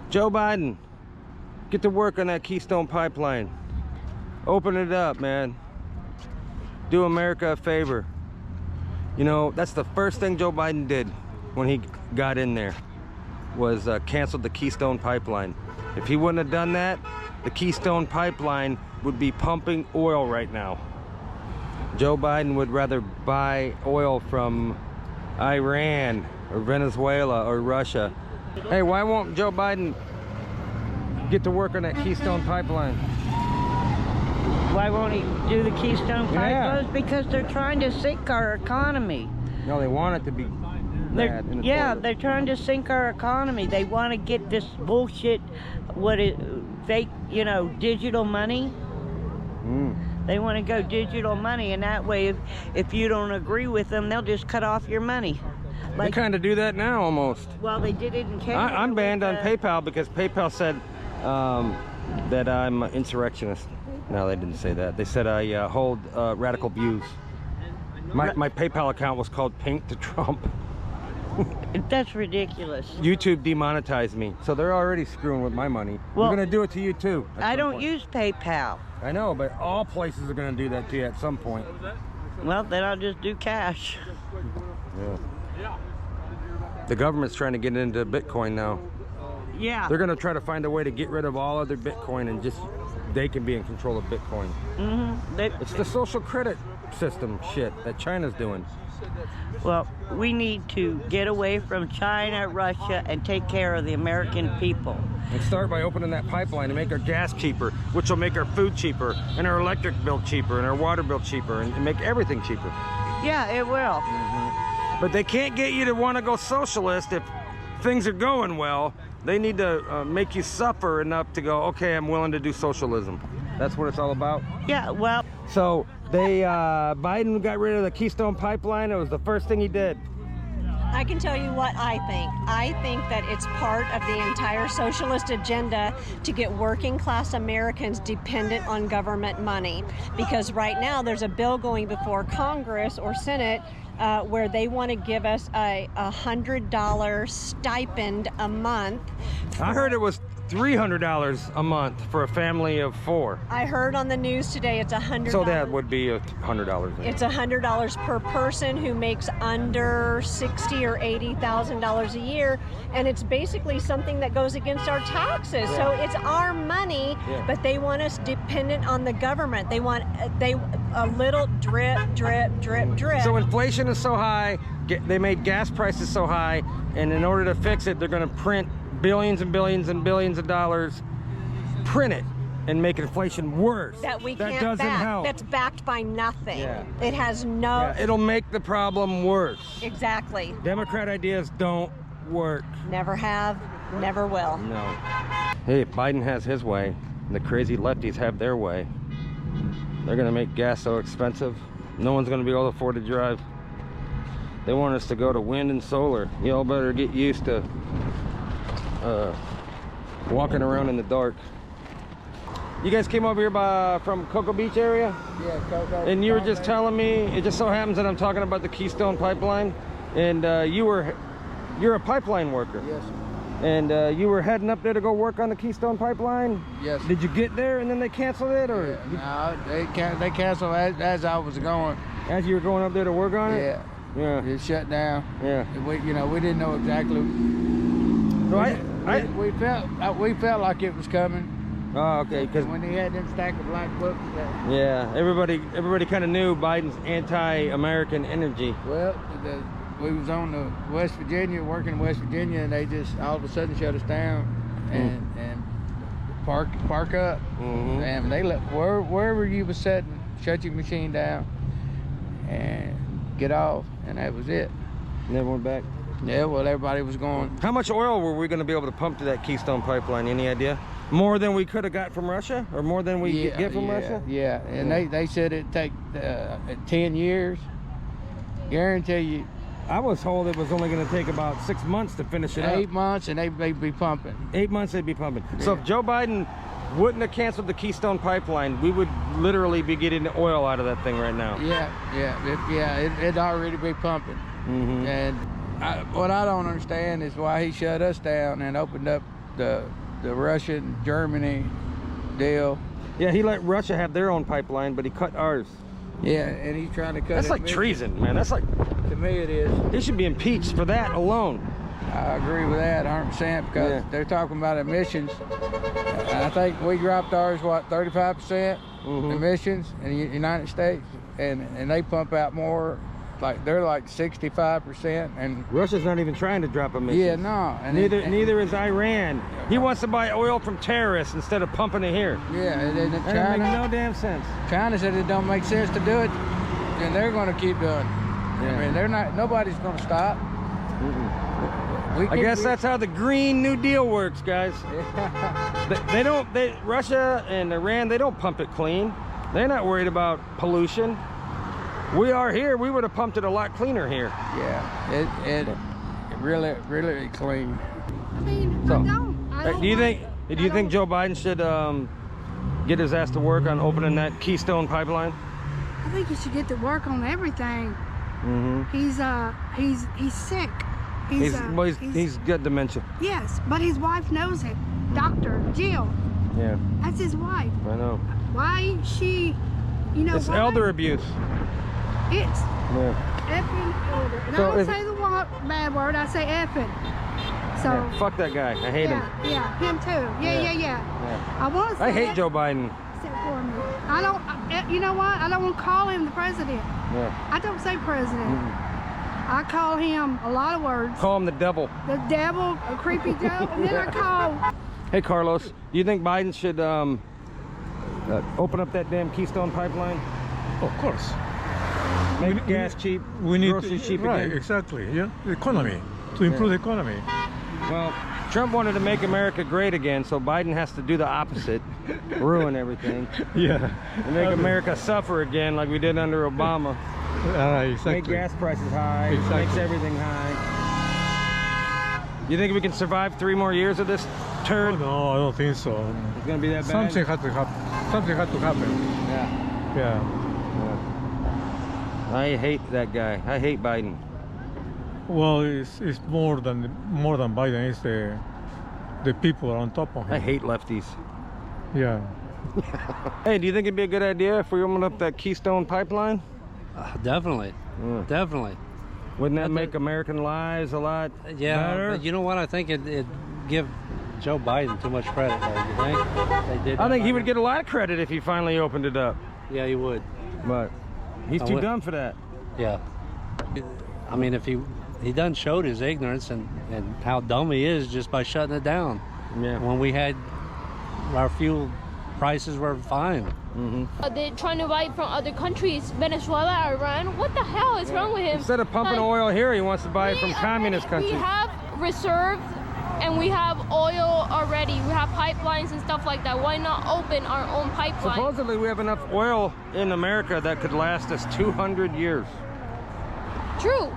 Joe Biden, get to work on that Keystone pipeline. Open it up, man. Do America a favor. You know, that's the first thing Joe Biden did when he got in there, was canceled the Keystone pipeline. If he wouldn't have done that, the Keystone pipeline would be pumping oil right now. Joe Biden would rather buy oil from Iran or Venezuela or Russia. Hey, why won't Joe Biden get to work on that Keystone pipeline? Why won't he do the Keystone Yeah. pipelines? Because they're trying to sink our economy. No, they want it to be bad. in the Yeah, toilet. they're trying to sink our economy. They want to get this bullshit, fake, you know, digital money. They want to go digital money, and that way, if you don't agree with them, they'll just cut off your money. They kind of do that now almost. Well, they did it in Canada. I'm banned on PayPal because PayPal said that I'm an insurrectionist. No, they didn't say that. They said I hold radical views. My PayPal account was called Pink to Trump. That's ridiculous. YouTube demonetized me, so they're already screwing with my money. Well, We're gonna do it to you too. I don't use PayPal. I know, but all places are gonna do that to you at some point. Well, then I'll just do cash. Yeah. The government's trying to get into Bitcoin now. Yeah. They're gonna try to find a way to get rid of all other Bitcoin and just they can be in control of Bitcoin. It's the social credit system shit that China's doing. Well, we need to get away from China, Russia, and take care of the American people. And start by opening that pipeline and make our gas cheaper, which will make our food cheaper, and our electric bill cheaper, and our water bill cheaper, and make everything cheaper. Yeah, it will. But they can't get you to want to go socialist if things are going well. They need to make you suffer enough to go, okay, I'm willing to do socialism. That's what it's all about. Yeah, well. So they, Biden got rid of the Keystone pipeline. It was the first thing he did. I can tell you what I think. I think that it's part of the entire socialist agenda to get working class Americans dependent on government money. Because right now there's a bill going before Congress or Senate where they want to give us a $100 stipend a month. I heard it was $300 a month for a family of 4. I heard on the news today it's $100. So that would be $100. It's $100 per person who makes under $60,000 or $80,000 a year, and it's basically something that goes against our taxes. So it's our money, but they want us dependent on the government. They want a little drip, drip, drip, drip. So inflation is so high. They made gas prices so high, and in order to fix it, they're going to print billions and billions and billions of dollars, print it, and make inflation worse. That we can't doesn't back. help. That's backed by nothing. Yeah. It has no. Yeah, it'll make the problem worse. Exactly. Democrat ideas don't work. Never have, never will. No. Hey, Biden has his way, and the crazy lefties have their way. They're gonna make gas so expensive, no one's gonna be able to afford to drive. They want us to go to wind and solar. Y'all better get used to walking around in the dark. You guys came over here from Cocoa Beach area? Yeah, Cocoa. And you were just telling me, it just so happens that I'm talking about the Keystone pipeline, and you're a pipeline worker. Yes. And you were heading up there to go work on the Keystone pipeline? Yes. Did you get there and then they canceled it, or? Yeah, no, they canceled as I was going. As you were going up there to work on it? Yeah. Yeah. It shut down. Yeah. We didn't know exactly. So we felt like it was coming. Oh, okay. Because when he had them stack of black books. Yeah, everybody kind of knew Biden's anti-American energy. Well, we was on the West Virginia, working in West Virginia, and they just all of a sudden shut us down and park up. And they let wherever you was sitting, shut your machine down and get off, and that was it. Never went back. Yeah, well, everybody was going. How much oil were we going to be able to pump to that Keystone pipeline? Any idea? More than we could have got from Russia, or more than we get from Russia? Yeah, and they said it'd take 10 years. Guarantee you. I was told it was only going to take about 6 months to finish it up. 8 months, and they'd be pumping. 8 months they'd be pumping. Yeah. So if Joe Biden wouldn't have canceled the Keystone pipeline, we would literally be getting the oil out of that thing right now. It'd already be pumping. And what I don't understand is why he shut us down and opened up the Russian Germany deal. Yeah, he let Russia have their own pipeline, but he cut ours. Yeah, and he's trying to cut. That's like emissions. treason, man. That's like, To me, it is. he should be impeached for that alone. I agree with that 100% because Yeah. they're talking about emissions. I think we dropped ours, what, 35% emissions in the United States, and they pump out more. Like they're like 65%, and Russia's not even trying to drop emissions. yeah, no, and Neither is Iran. He wants to buy oil from terrorists instead of pumping it here. Yeah, and then That doesn't make China, no damn sense. China said it don't make sense to do it, and they're going to keep doing it. Yeah. I mean, they're not. Nobody's going to stop. I guess that's how the Green New Deal works, guys. They don't. Russia and Iran, they don't pump it clean. They're not worried about pollution. We are here. We would have pumped it a lot cleaner here. Yeah, it really clean. I mean, So, I don't do you like- think Joe Biden should get his ass to work on opening that Keystone pipeline? I think he should get to work on everything. He's sick. He's got dementia. Yes, but his wife knows it. Dr. Jill, Yeah, that's his wife. I know. Why she, It's why? elder abuse. It's Yeah. effing elder. And So I don't if- say the bad word, I say effing. So, Yeah, fuck that guy. I hate him. yeah, him too. Yeah. Yeah. I want to say I hate it, Joe Biden. except for me. I don't, you know what? I don't want to call him the president. Yeah. I don't say president. I call him a lot of words. Call him the devil. The devil, a creepy Joe, and then I call. Hey, Carlos, do you think Biden should open up that damn Keystone pipeline? Of course. Make gas cheap, We need groceries cheap right, again? exactly. Yeah, the economy to improve the economy. Well, Trump wanted to make America great again, so Biden has to do the opposite, ruin everything, Yeah. and make America suffer again like we did under Obama. Exactly. Make gas prices high, Exactly. makes everything high. You think we can survive 3 more years of this turd? No, I don't think so. It's gonna be that bad? Something had to happen. Something had to happen. Yeah. Yeah. I hate that guy. I hate Biden. Well, it's more than Biden. It's the people are on top of him. I hate lefties. Yeah. Hey, do you think it'd be a good idea if we opened up that Keystone pipeline? Definitely, definitely. Wouldn't that make American lives a lot Yeah, better? but you know what? I think it'd give Joe Biden too much credit. Though, you think? They did. I think he would get a lot of credit if he finally opened it up, Yeah, he would. but he's I too would. dumb for that. Yeah. I mean, if he done showed his ignorance and how dumb he is just by shutting it down. Yeah. When we had our fuel prices were fine. They're trying to buy it from other countries, Venezuela, Iran. What the hell is wrong with him? Instead of pumping Like, oil here, he wants to buy it from we communist already- countries. We have reserves and we have oil already. We have pipelines and stuff like that. Why not open our own pipeline? Supposedly, we have enough oil in America that could last us 200 years. True.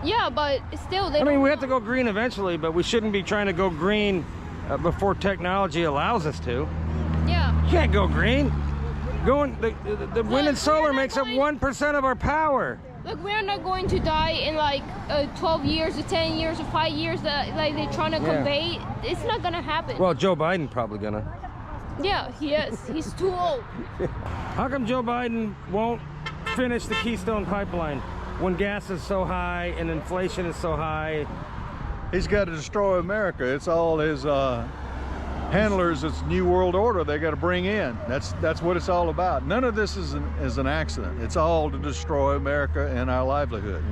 Yeah, but still, they I mean, don't we have to go green eventually, but we shouldn't be trying to go green before technology allows us to. Yeah. You can't go green. The wind and solar makes up 1% of our power. Look, we're not going to die in like 12 years or 10 years or 5 years that like they're trying to convey. It's not gonna happen. Well, Joe Biden probably gonna. Yeah, he is. He's too old. How come Joe Biden won't finish the Keystone pipeline when gas is so high and inflation is so high? He's got to destroy America. It's all his handlers. It's New World Order they got to bring in. That's what it's all about. None of this is an accident. It's all to destroy America and our livelihood.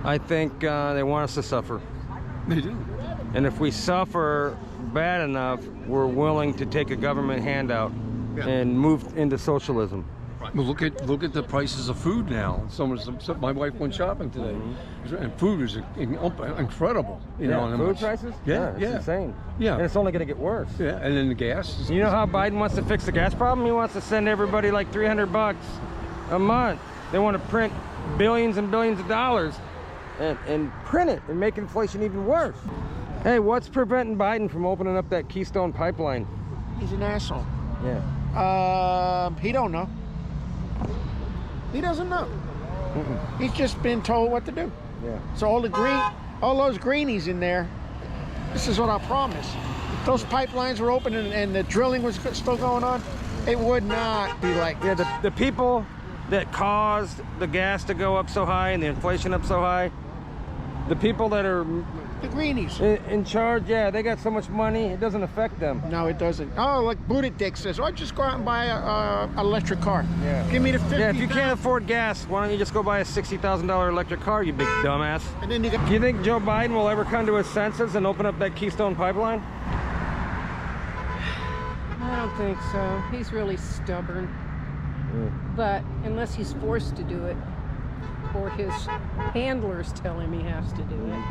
I think they want us to suffer. They do. And if we suffer bad enough, we're willing to take a government handout and move into socialism. Well, look at the prices of food now. My wife went shopping today, and food is incredible. You know, and food prices? Yeah, it's yeah. insane. Yeah. And it's only going to get worse. Yeah, and then the gas. You know how Biden wants to fix the gas problem? He wants to send everybody like $300 a month. They want to print billions and billions of dollars and print it and make inflation even worse. Hey, what's preventing Biden from opening up that Keystone pipeline? He's an asshole. Yeah. He don't know. He doesn't know. He's just been told what to do. Yeah. So all those greenies in there, This is what I promise. If those pipelines were open and the drilling was still going on, it would not be like this. Yeah, the people that caused the gas to go up so high and the inflation up so high, the people that are the greenies in charge, yeah, they got so much money, it doesn't affect them. No, it doesn't. Oh, like Buddha Dick says, oh, just go out and buy an electric car. Yeah. Give me the 50. Yeah, if you can't afford gas, why don't you just go buy a $60,000 electric car, you big dumbass? And then you got. Do you think Joe Biden will ever come to his senses and open up that Keystone pipeline? I don't think so. He's really stubborn. But unless he's forced to do it, or his handlers tell him he has to do it.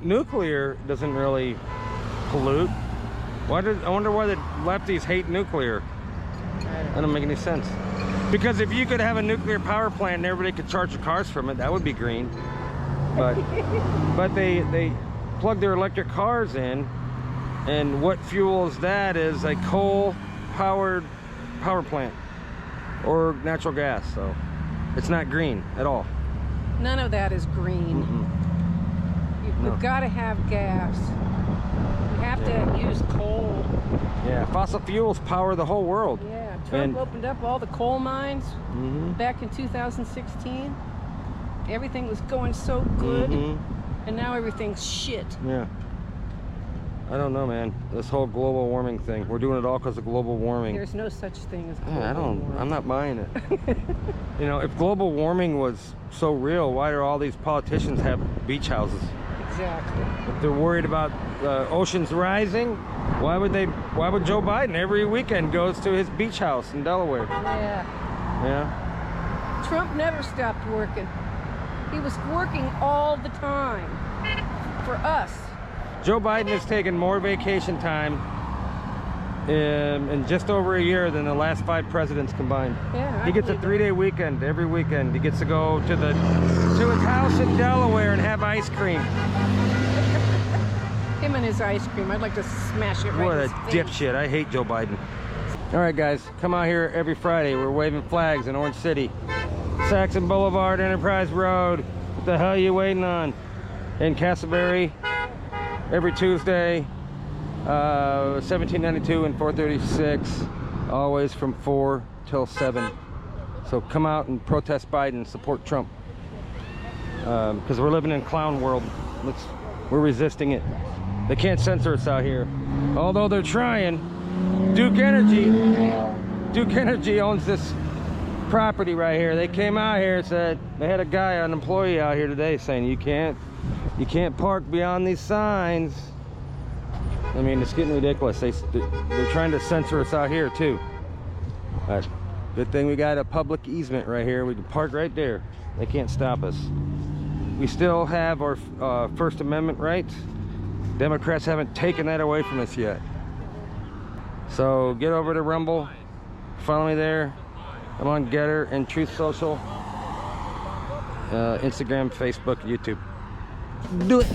Nuclear doesn't really pollute. I wonder why the lefties hate nuclear. That doesn't make any sense. Because if you could have a nuclear power plant and everybody could charge their cars from it, that would be green. But they plug their electric cars in, and what fuels that is a coal-powered power plant or natural gas. So it's not green at all. None of that is green. We've got to have gas. We have to use coal. Yeah, fossil fuels power the whole world. Yeah, Trump opened up all the coal mines back in 2016. Everything was going so good, and now everything's shit. Yeah. I don't know, man. This whole global warming thing. We're doing it all because of global warming. There's no such thing as global warming. I'm not buying it. You know, if global warming was so real, why do all these politicians have beach houses? Exactly. If they're worried about oceans rising, why would Joe Biden every weekend goes to his beach house in Delaware? Yeah. Yeah. Trump never stopped working. He was working all the time for us. Joe Biden has taken more vacation time in just over a year than the last 5 presidents combined. Yeah, he gets a 3-day weekend every weekend. He gets to go to his house in Delaware and have ice cream. Him and his ice cream. I'd like to smash it right What in a his face. dipshit. I hate Joe Biden. All right, guys, come out here every Friday. We're waving flags in Orange City. Saxon Boulevard, Enterprise Road. What the hell are you waiting on? In Castleberry, every Tuesday, 1792 and 436, always from 4 till 7. So come out and protest Biden, support Trump. Because we're living in clown world. We're resisting it. They can't censor us out here. Although they're trying. Duke Energy owns this property right here. They came out here and said, they had a guy, an employee out here today saying, you can't park beyond these signs. I mean, it's getting ridiculous. They're trying to censor us out here too. But good thing we got a public easement right here. We can park right there. They can't stop us. We still have our First Amendment rights. Democrats haven't taken that away from us yet. So get over to Rumble. Follow me there. I'm on Getter and Truth Social. Instagram, Facebook, YouTube. Do it.